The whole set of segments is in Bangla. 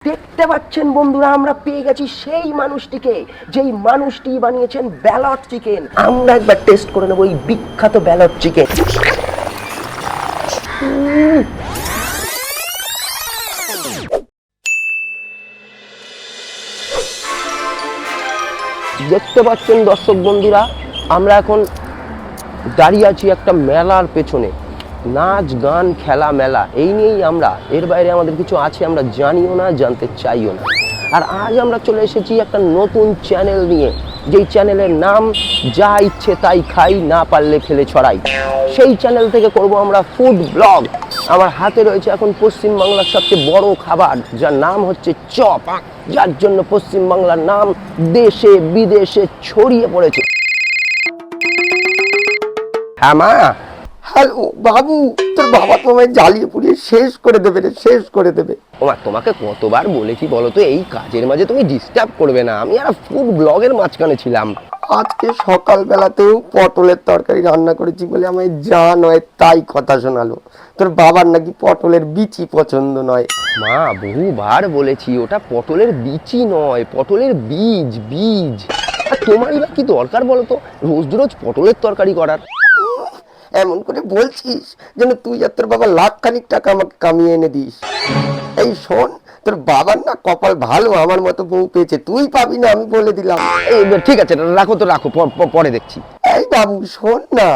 দেখতে পাচ্ছেন বন্ধুরা, আমরা পেয়ে গেছি সেই মানুষটিকে, যেই মানুষটি বানিয়েছেন ব্যালট চিকেন। আমরা একবার টেস্ট করে নেব এই বিখ্যাত ব্যালট চিকেন। দেখতে পাচ্ছেন দর্শক বন্ধুরা, আমরা এখন দাঁড়িয়ে আছি একটা মেলার পেছনে। নাচ গান খেলা মেলা এই নিয়েই আমরা, এর বাইরে আমাদের কিছু আছে আমরা জানিও না, জানতে চাইও না। আর আজ আমরা চলে এসেছি একটা নতুন চ্যানেল নিয়ে, যেই চ্যানেলের নাম যা ইচ্ছে তাই খাই, না পারলে ফেলে ছড়াই। সেই চ্যানেল থেকে করব আমরা ফুড ব্লগ। আমার হাতে রয়েছে এখন পশ্চিমবাংলার সবচেয়ে বড় খাবার, যার নাম হচ্ছে চপ, যার জন্য পশ্চিমবাংলার নাম দেশে বিদেশে ছড়িয়ে পড়েছে। হ্যাঁ মা। হ্যালো বাবু, তোর বাবা তোমায় জ্বালিয়ে পুড়িয়ে শেষ করে দেবে রে, শেষ করে দেবে। ওমা, তোমাকে কতবার বলেছি বলো তো, এই কাজের মাঝে তুমি ডিস্টার্ব করবে না। আমি আর ফুড ব্লগের মাঝখানে ছিলাম। আজকে সকালবেলাতেও পটলের তরকারি রান্না করেছি বলে আমায় যা নয় তাই কথা শোনালো। তোর বাবার নাকি পটলের বিচি পছন্দ নয়। মা, বহুবার বলেছি ওটা পটলের বিচি নয়, পটলের বীজ। বীজ আর তোমারই বা কি দরকার বলো তো রোজ রোজ পটলের তরকারি করার? এমন করে বলছিস যেন তুই আর তোর বাবা লাখখানিক টাকা আমাকে কামিয়ে এনে দিস। এই শোন, তোর বাবার না কপাল ভালো, আমার মতো বউ পেয়েছে। তুই পাবি না, আমি বলে দিলাম। ঠিক আছে, রাখো তো রাখো, পরে দেখছি। এই বাবু শোন না,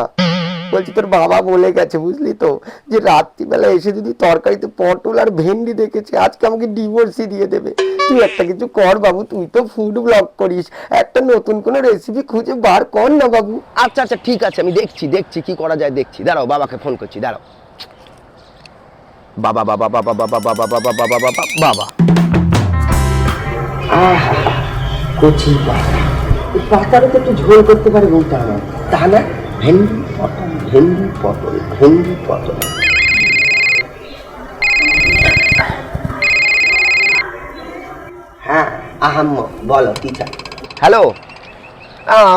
বলছি তোর বাবা বলে গেছে বুঝলি তো, যে রাত্রিবেলা এসে যদি তরকারিতে পটল আর ভেন্ডি দেখেছে আজকে আমাকে ডিভোর্সই দিয়ে দেবে। তুই একটা কিছু কর বাবু, তুই তো ফুড ব্লগ করিস, একটা নতুন কোনো রেসিপি খুঁজে বার কর না বাবু। আচ্ছা আচ্ছা ঠিক আছে, আমি দেখছি কি করা যায়, দেখছি। দাঁড়াও, বাবাকে ফোন করছি, দাঁড়াও। বাবা বাবা বাবা বাবা বাবা বাবা বাবা বাবা বাবা। কচি পাতা, পাতারও তো একটু ঝোল করতে পারে বলতে আমার, তা না? ভেন্ডি পটল, ভেন্ডি পটল, ভেন্ডি পটল। হ্যাঁ আহাম্ম, বলো কি চাই? হ্যালো,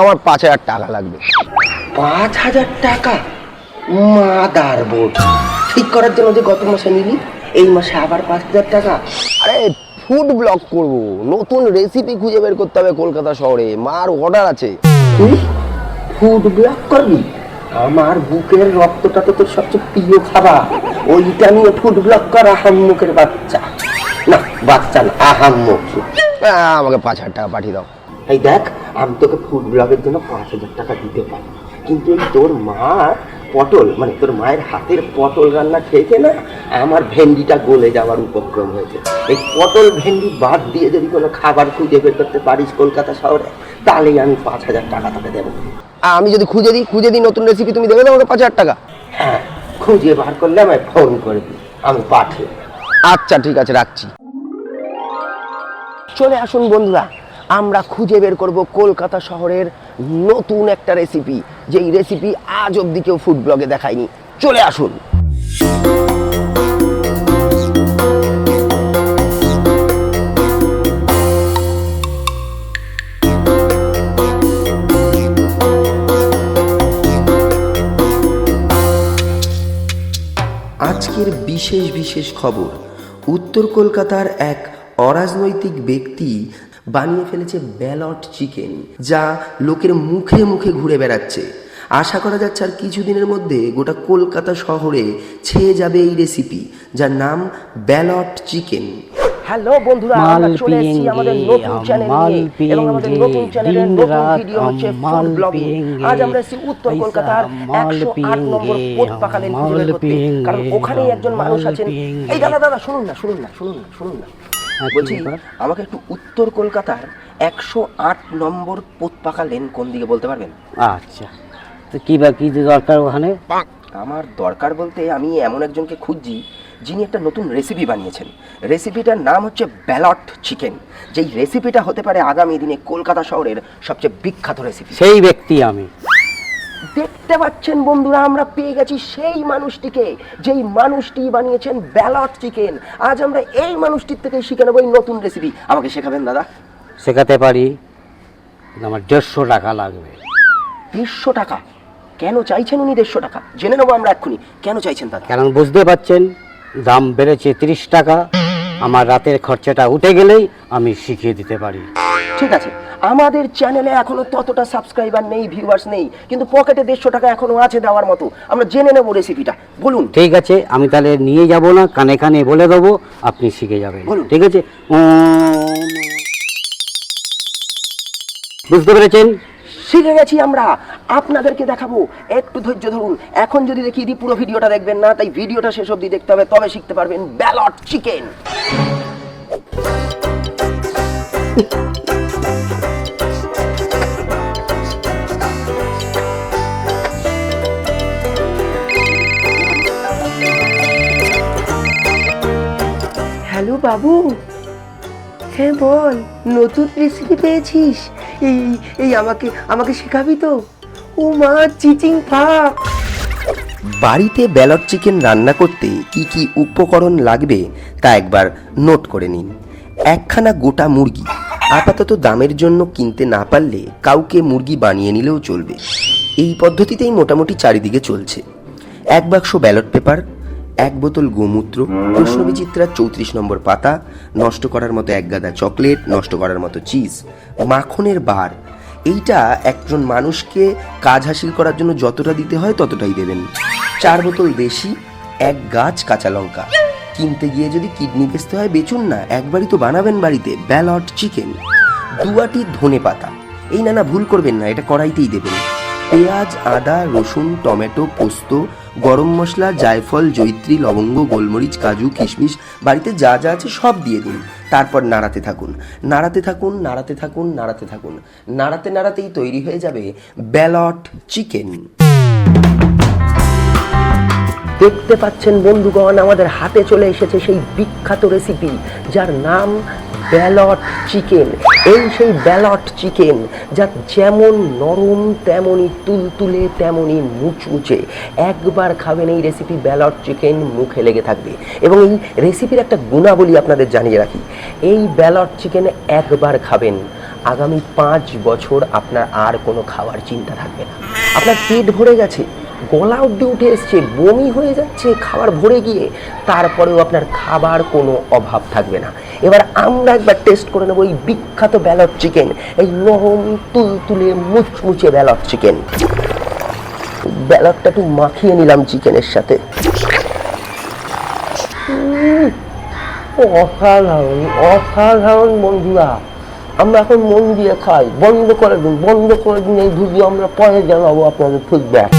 আমার 5,000 টাকা লাগবে। 5,000 টাকা? মাদার বোর্ড, ঠিক করার জন্য যে গত মাসে নিলি, এই মাসে আবার 5,000 টাকা? আরে ফুড ব্লগ করব, নতুন রেসিপি খুঁজে বের করতে হবে কলকাতা শহরে, মার অর্ডার আছে। তুই ফুড ব্লগ করবি? আমার বুকের রক্তটা তো তোর সবচেয়ে প্রিয় খাবার, ওইটা নিয়ে ফুড ব্লগ কর আহাম্মুকের বাচ্চা। না বাচ্চা না, আহাম্মুক। আমাকে 5,000 টাকা পাঠিয়ে দাও। এই দেখ, আমি তোকে ফুড ব্লগের জন্য 5,000 টাকা দিতে পারি, কিন্তু এই তোর মা পটল, মানে তোর মায়ের হাতের পটল রান্না খেয়েছে না, আমার ভেন্ডিটা গলে যাওয়ার উপক্রম হয়েছে। এই পটল ভেন্ডি বাদ দিয়ে যদি কোনো খাবার খুঁজে বের করতে পারিস কলকাতা শহরে, তাহলেই আমি 5,000 টাকা তোকে দেবো। আমি যদি খুঁজে দিই নতুন রেসিপি, তুমি দেবে তো আমাকে 5,000 টাকা? হ্যাঁ, খুঁজে বার করলে আমায় ফোন করবি, আমি পাঠিয়ে। আচ্ছা ঠিক আছে, রাখছি। চলে আসুন বন্ধুরা, আমরা খুঁজে বের করব কলকাতা শহরের নতুন একটা রেসিপি, যেই রেসিপি আজ অবধি কেউ ফুড ব্লগে দেখায়নি। চলে আসুন। আজকের বিশেষ খবর, উত্তর কলকাতার এক অরাজনৈতিক ব্যক্তি বানিয়ে ফেলেছে ব্যালট চিকেন, যা লোকের মুখে মুখে ঘুরে বেড়াচ্ছে। আশা করা যাচ্ছে আর কিছুদিনের মধ্যে গোটা কলকাতা শহরে ছেয়ে যাবে এই রেসিপি, যার নাম ব্যালট চিকেন। হ্যালো বন্ধুরা, আমরা চলে এসেছি আমাদের নতুন চ্যানেল নিয়ে, এবং আমাদের নতুন চ্যানেলের নতুন ভিডিও হচ্ছে ফুড ব্লগিং। আজ আমরা এসেছি উত্তর কলকাতার 108 নম্বর পোতপাকা লেন খুঁজে বের করতে, কারণ ওখানেই একজন মানুষ আছেন। এই দাদা শুনুন না, বলছি আমাকে একটু উত্তর কলকাতার 108 নম্বর পোতপাকা লেন কোন দিকে বলতে পারবেন? আচ্ছা, তো কি দরকার ওখানে? আমার দরকার বলতে, আমি এমন একজনকে খুঁজছি যিনি একটা নতুন রেসিপি বানিয়েছেন। রেসিপিটার নাম হচ্ছে ব্যালট চিকেন, যেই রেসিপিটা হতে পারে আগামী দিনে কলকাতা শহরের সবচেয়ে বিখ্যাত রেসিপি। সেই ব্যক্তি আমি। দেখতে পাচ্ছেন বন্ধুরা, আমরা পেয়ে গেছি সেই মানুষটিকে, যেই মানুষটি বানিয়েছেন ব্যালট চিকেন। আজ আমরা এই মানুষটির থেকে শিখে নেব এই নতুন রেসিপি। আমাকে শেখাবেন দাদা? শেখাতে পারি, আমার 150 টাকা লাগবে। 150 টাকা? কেন চাইছেন উনি 150 টাকা? জেনে নেবো আমরা এক্ষুনি, কেন চাইছেন দাদা? কারণ বুঝতে পারছেন দাম বেড়েছে 30 টাকা, আমার রাতের খরচাটা উঠে গেলেই আমি শিখিয়ে দিতে পারি। ঠিক আছে, আমাদের চ্যানেলে এখনো ততটা সাবস্ক্রাইবার নেই, ভিউয়ার্স নেই, কিন্তু পকেটে 150 টাকা এখনো আছে দেওয়ার মতো। আমরা জেনে নেবো রেসিপিটা, বলুন। ঠিক আছে, আমি তাহলে নিয়ে যাব না, কানে কানে বলে দেবো, আপনি শিখে যাবেন। ঠিক আছে, বুঝতে পেরেছেন? শিখে গেছি আমরা, আপনাদেরকে দেখাবো, একটু ধৈর্য ধরুন। এখন যদি দেখিয়ে দিই পুরো ভিডিওটা দেখবেন না, তাই ভিডিওটা শেষ অবধি দেখতে হবে, তবে শিখতে পারবেন ব্যালট চিকেন। হ্যালো বাবু, হ্যাঁ বল, নতুন রেসিপি পেয়েছিস? এই এই আমাকে আমাকে শেখাবি তো? ও মা, চিচিং ফাক। বাড়িতে ব্যালট চিকেন রান্না করতে কি কি উপকরণ লাগবে তা একবার নোট করে নিন। একখানা গোটা মুরগি, আপাতত দামের জন্য কিনতে না পারলে কাউকে মুরগি বানিয়ে নিলেও চলবে। এই পদ্ধতিতেই মোটামুটি চারিদিকে চলছে। 1 বাক্স ব্যালট পেপার, 1 বোতল গোমূত্র, প্রশ্নবিচিত্রার 34 নম্বর পাতা, নষ্ট করার মতো 1 গাদা চকলেট, নষ্ট করার মতো চিজ, মাখনের বার। এইটা একজন মানুষকে কাজ হাসিল করার জন্য যতটা দিতে হয় ততটাই দেবেন। 4 বোতল দেশি, 1 গাছ কাঁচা লঙ্কা। কিনতে গিয়ে যদি কিডনি বেচতে হয় বেচুন না, একবারই তো বানাবেন বাড়িতে ব্যালট চিকেন। 2 আটি ধনে পাতা, এই না ভুল করবেন না, এটা কড়াইতেই দেবেন। পেঁয়াজ, আদা, রসুন, টমেটো, পোস্ত, গরম মশলা, জায়ফল, জয়িত্রী, লবঙ্গ, গোলমরিচ, কাজু, কিশমিশ, বাড়িতে যা যা আছে সব দিয়ে দিন। তারপর নাড়াতে থাকুন, নাড়াতে থাকুন, নাড়াতে থাকুন, নাড়াতে থাকুন। নাড়াতে নাড়াতেই তৈরি হয়ে যাবে ব্যালট চিকেন। দেখতে পাচ্ছেন বন্ধুগণ, আমাদের হাতে চলে এসেছে সেই বিখ্যাত রেসিপি, যার নাম ব্যালট চিকেন। এই সেই ব্যালট চিকেন, যা যেমন নরম তেমনই তুলতুলে তেমনই মুচমুচে। একবার খাবেন এই রেসিপি ব্যালট চিকেন, মুখে লেগে থাকবে। এবং এই রেসিপির একটা গুণাবলী আপনাদের জানিয়ে রাখি, এই ব্যালট চিকেনে একবার খাবেন, আগামী 5 বছর আপনার আর কোনো খাওয়ার চিন্তা থাকবে না। আপনার পেট ভরে গেছে, গলা অব্দি উঠে এসছে, বমি হয়ে যাচ্ছে খাবার ভরে গিয়ে, তারপরেও আপনার খাবার কোনো অভাব থাকবে না। এবার আমরা একবার টেস্ট করে নেবো এই বিখ্যাত ব্যালট চিকেন, এই নরম তুলতুলে মুচমুচে ব্যালট চিকেন। ব্যালটটা একটু মাখিয়ে নিলাম চিকেনের সাথে। অসাধারণ অসাধারণ বন্ধুরা, আমরা এখন মন দিয়ে খাই। বন্ধ করে দিন, বন্ধ করে দিন এই ভিডিও, আমরা পরে জানাবো আপনাদের ফিডব্যাক।